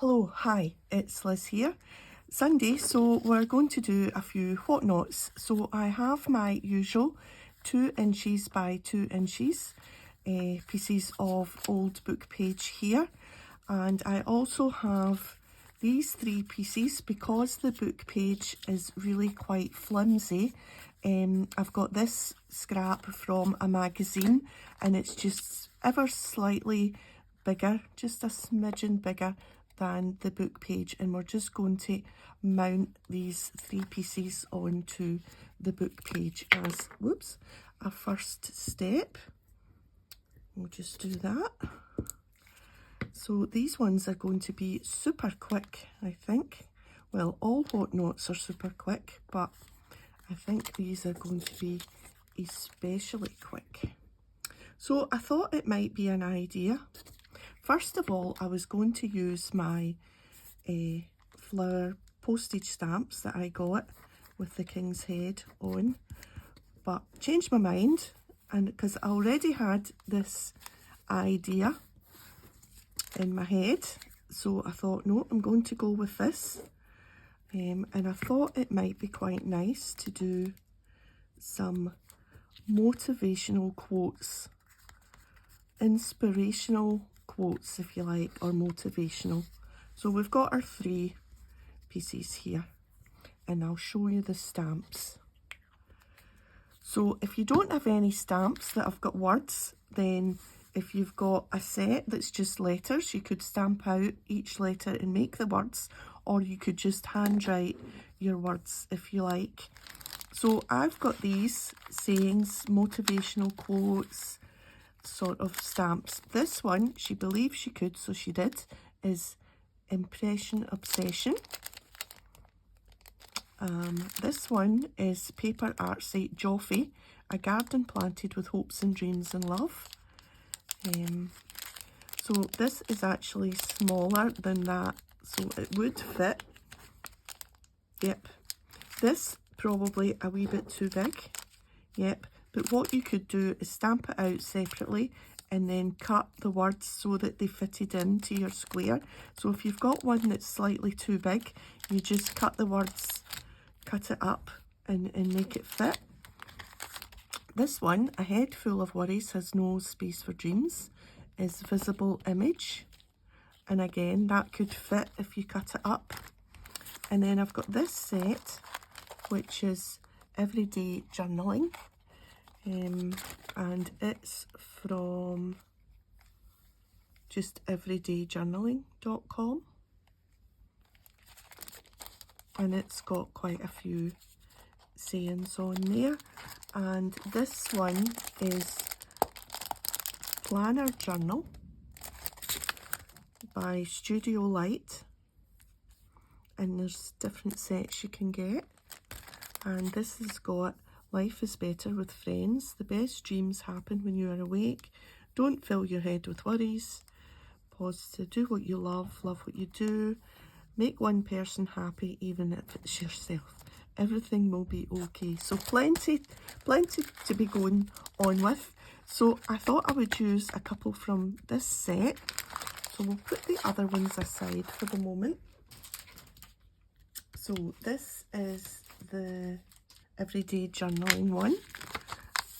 Hello, hi, it's Liz here. Sunday, so we're going to do a few whatnots. So I have my usual 2 inches by 2 inches pieces of old book page here, and I also have these 3 pieces because the book page is really quite flimsy. I've got this scrap from a magazine and it's just ever slightly bigger, just a smidgen bigger than the book page, and we're just going to mount these 3 pieces onto the book page as a first step. We'll just do that. So these ones are going to be super quick, I think. Well, all whatnots are super quick, but I think these are going to be especially quick. So I thought it might be an idea. First of all, I was going to use my flower postage stamps that I got with the king's head on, but changed my mind, and because I already had this idea in my head, so I thought, no, I'm going to go with this. And I thought it might be quite nice to do some motivational quotes, inspirational quotes if you like, or motivational. So we've got our 3 pieces here, and I'll show you the stamps. So if you don't have any stamps that have got words, then if you've got a set that's just letters, you could stamp out each letter and make the words, or you could just handwrite your words if you like. So I've got these sayings, motivational quotes, sort of stamps. This one, she believed she could, so she did, is impression obsession. This one is paper art site Joffy, a garden planted with hopes and dreams and love. So this is actually smaller than that, so it would fit. Yep. This probably a wee bit too big. Yep. But what you could do is stamp it out separately and then cut the words so that they fitted into your square. So if you've got one that's slightly too big, you just cut the words, cut it up and make it fit. This one, a head full of worries has no space for dreams, is visible image. And again, that could fit if you cut it up. And then I've got this set, which is everyday journaling. And it's from just everydayjournaling.com, and it's got quite a few sayings on there. And this one is Planner Journal by Studio Light, and there's different sets you can get. And this has got life is better with friends. The best dreams happen when you are awake. Don't fill your head with worries. Pause to do what you love what you do. Make one person happy, even if it's yourself. Everything will be okay. So plenty to be going on with. So I thought I would use a couple from this set. So we'll put the other ones aside for the moment. So this is the everyday journaling one,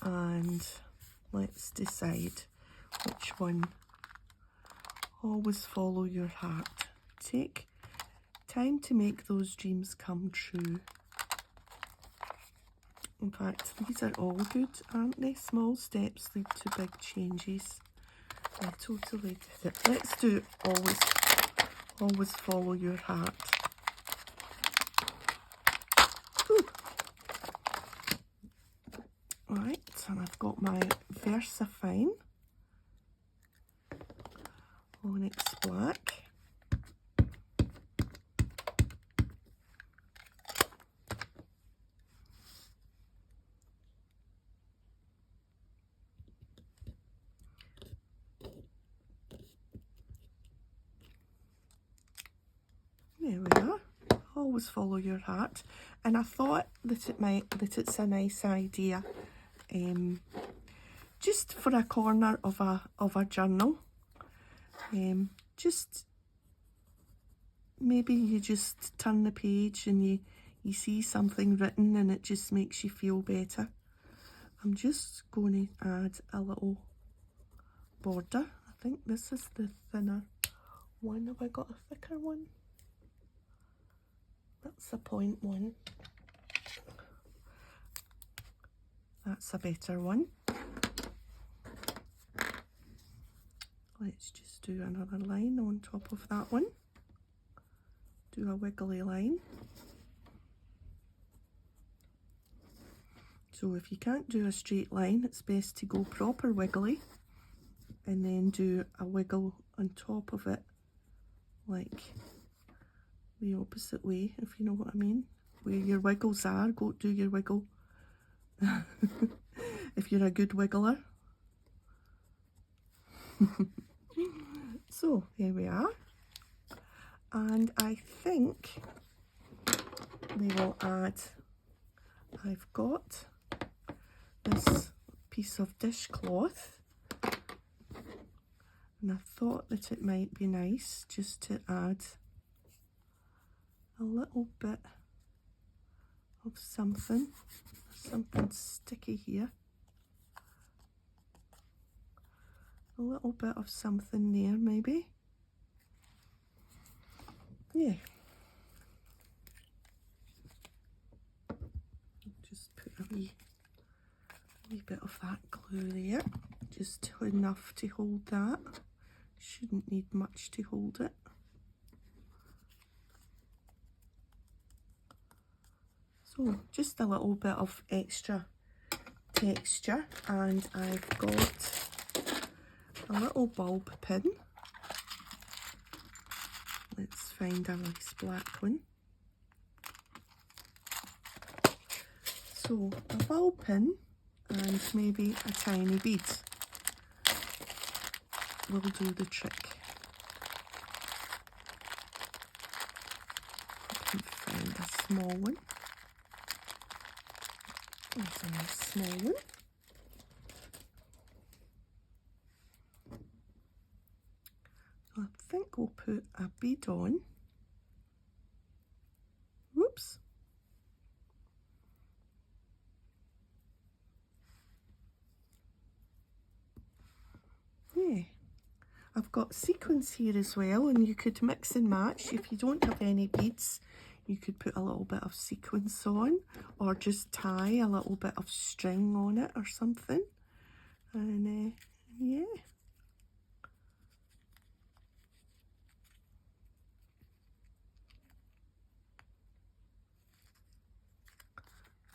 and let's decide which one. Always follow your heart. Take time to make those dreams come true. In fact, these are all good, aren't they? Small steps lead to big changes. I totally did it. Let's do always follow your heart. Right, and I've got my VersaFine Onyx Black. There we are. Always follow your heart. And I thought that it's a nice idea, just for a corner of a journal. Just maybe you just turn the page and you see something written and it just makes you feel better. I'm just going to add a little border. I think this is the thinner one. Have I got a thicker one? That's a 0.1. That's a better one. Let's just do another line on top of that one. Do a wiggly line. So if you can't do a straight line, it's best to go proper wiggly and then do a wiggle on top of it, like the opposite way, if you know what I mean. Where your wiggles are, go do your wiggle. If you're a good wiggler. So there we are. And I think we will add, I've got this piece of dishcloth, and I thought that it might be nice just to add a little bit of something sticky here. A little bit of something there maybe. Yeah. Just put a wee bit of that glue there, just enough to hold that. Shouldn't need much to hold it. So just a little bit of extra texture, and I've got a little bulb pin. Let's find a nice black one. So a bulb pin and maybe a tiny bead will do the trick. I can find a small one. There's a nice small one. I think we'll put a bead on. Whoops. Yeah. I've got sequins here as well, and you could mix and match. If you don't have any beads, you could put a little bit of sequins on, or just tie a little bit of string on it or something. And yeah.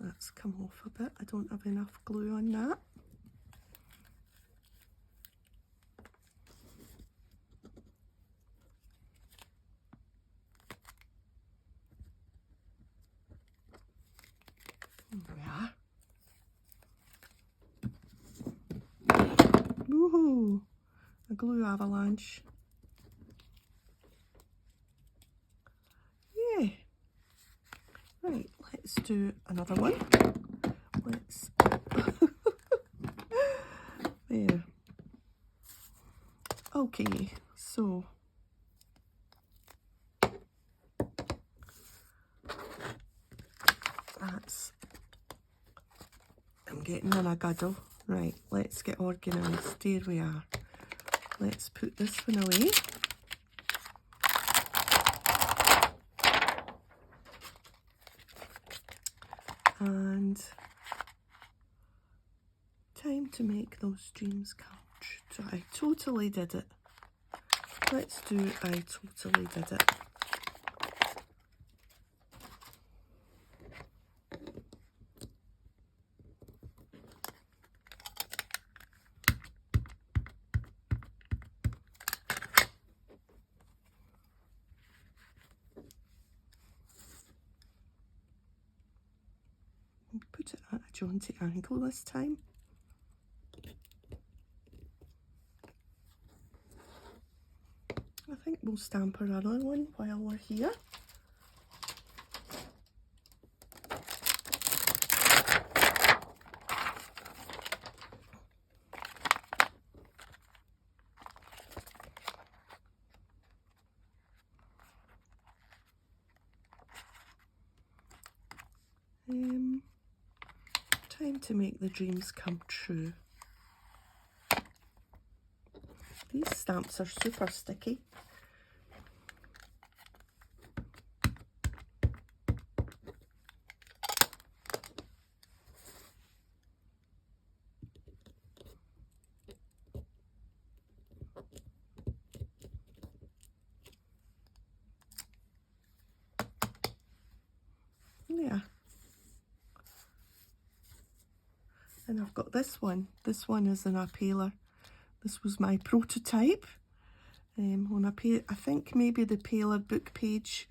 That's come off a bit. I don't have enough glue on that. There we are. Woohoo! A glue avalanche. Yeah. Right, let's do another one. Let's there. Okay, so that's, I'm getting in a guddle. Right, let's get organised. There we are. Let's put this one away. And time to make those dreams come true. I totally did it. Let's do I totally did it. Put it at a jaunty angle this time. I think we'll stamp another one while we're here. Time to make the dreams come true. These stamps are super sticky. Yeah. And I've got this one. This one is an paler. This was my prototype. On I think maybe the paler book page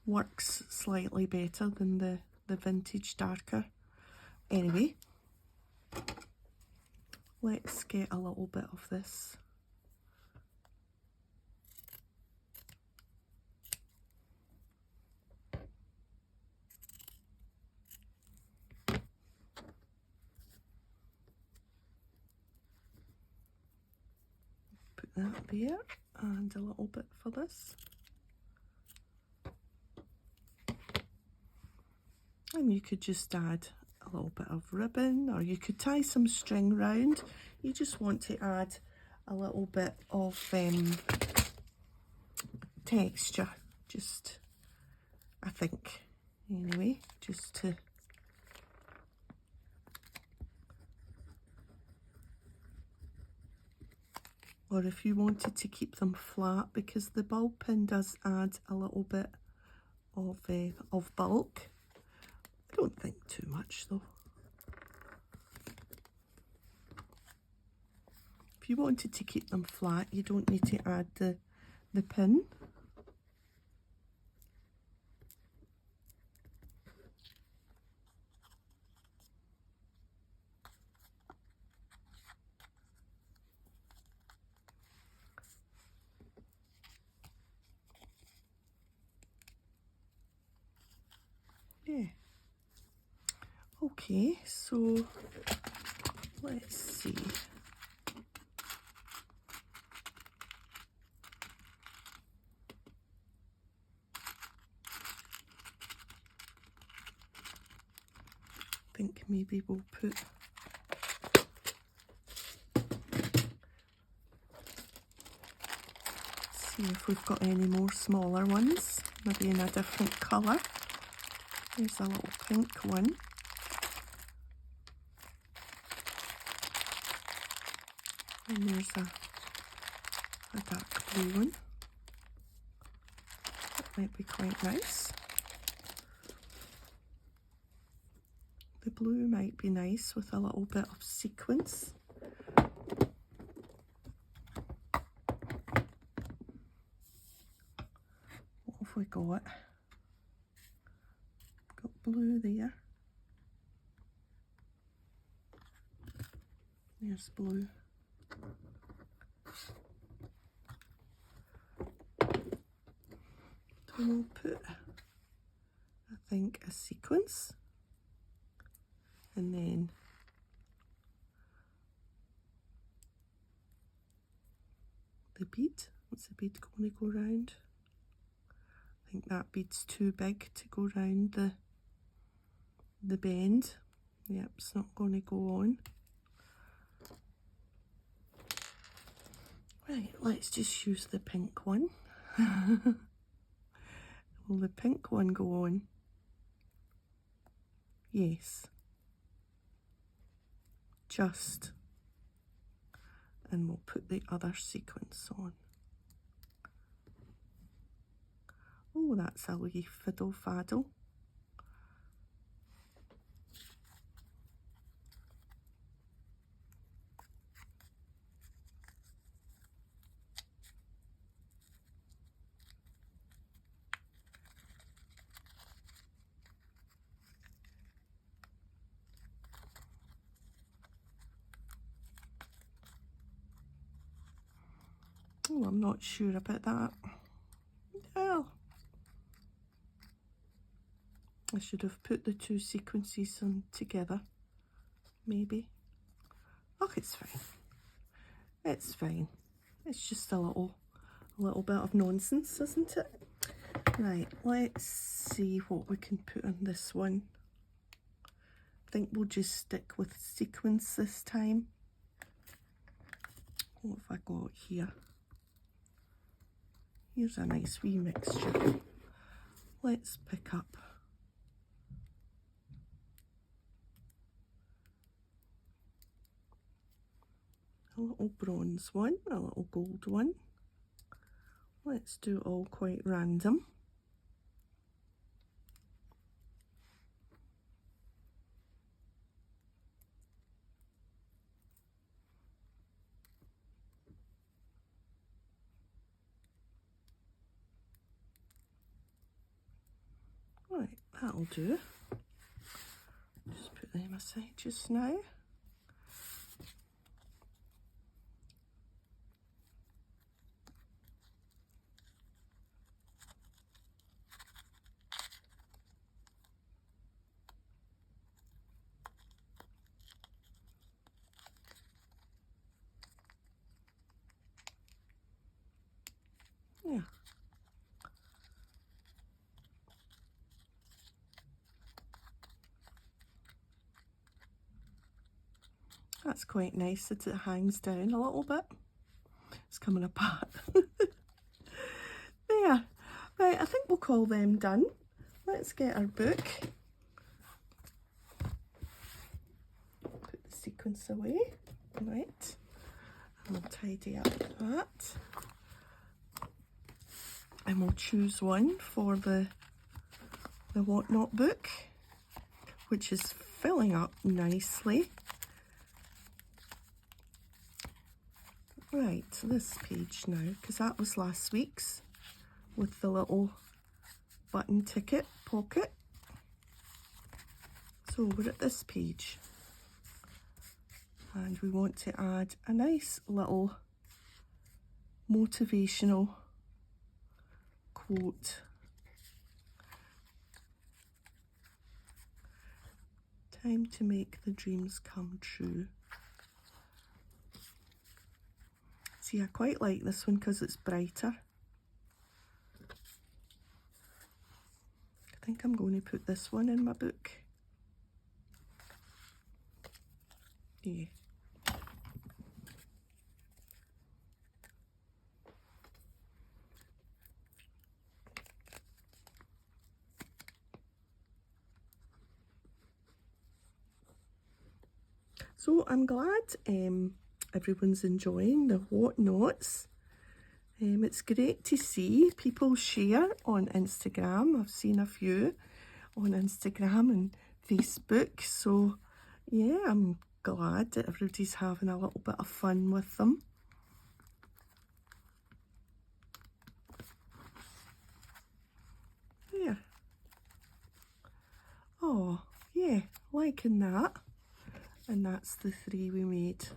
works slightly better than the vintage darker. Anyway, let's get a little bit of this. Put that there, and a little bit for this. And you could just add a little bit of ribbon, or you could tie some string round. You just want to add a little bit of texture, just, I think, anyway, just to or if you wanted to keep them flat, because the bulb pin does add a little bit of bulk. I don't think too much though. If you wanted to keep them flat, you don't need to add the pin. Yeah. Okay, so let's see. I think maybe we'll put see if we've got any more smaller ones, maybe in a different colour. There's a little pink one. And there's a dark blue one. That might be quite nice. The blue might be nice with a little bit of sequins. What have we got? Got blue there. There's blue. So we'll put, I think, a sequence. And then the bead. What's the bead going to go round? I think that bead's too big to go round the bend. Yep, it's not going to go on. Right, let's just use the pink one. Will the pink one go on? Yes. Just. And we'll put the other sequence on. Oh, that's a wee fiddle faddle. Oh, I'm not sure about that. Well, I should have put the two sequences on together, maybe. Oh, it's fine. It's fine. It's just a little bit of nonsense, isn't it? Right, let's see what we can put on this one. think we'll just stick with sequins this time. What have I got here? Here's a nice wee mixture. Let's pick up a little bronze one, a little gold one. Let's do it all quite random. Right, that'll do. Just put them aside just now. Yeah. That's quite nice that it hangs down a little bit. It's coming apart. There. Right, I think we'll call them done. Let's get our book. Put the sequins away. Right. And we'll tidy up that. And we'll choose one for the WhatNot book, which is filling up nicely. Right, this page now, because that was last week's with the little button ticket pocket. So we're at this page. And we want to add a nice little motivational quote. Time to make the dreams come true. See, I quite like this one because it's brighter. I think I'm going to put this one in my book. Yeah. So I'm glad everyone's enjoying the WhatNots. It's great to see people share on Instagram. I've seen a few on Instagram and Facebook. So yeah, I'm glad that everybody's having a little bit of fun with them. There. Oh, yeah, liking that. And that's the 3 we made.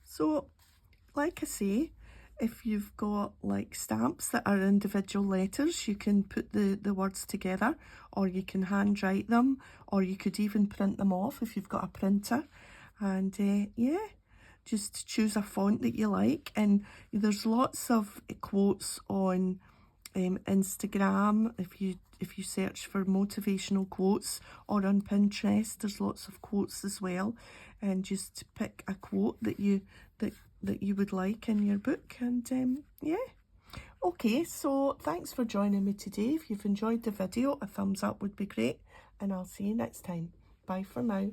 So, like I say, if you've got like stamps that are individual letters, you can put the words together, or you can handwrite them, or you could even print them off if you've got a printer. And yeah, just choose a font that you like. And there's lots of quotes on Instagram. If you search for motivational quotes, or on Pinterest, there's lots of quotes as well. And just pick a quote that you would like in your book. And yeah. Okay, so thanks for joining me today. If you've enjoyed the video, a thumbs up would be great, and I'll see you next time. Bye for now.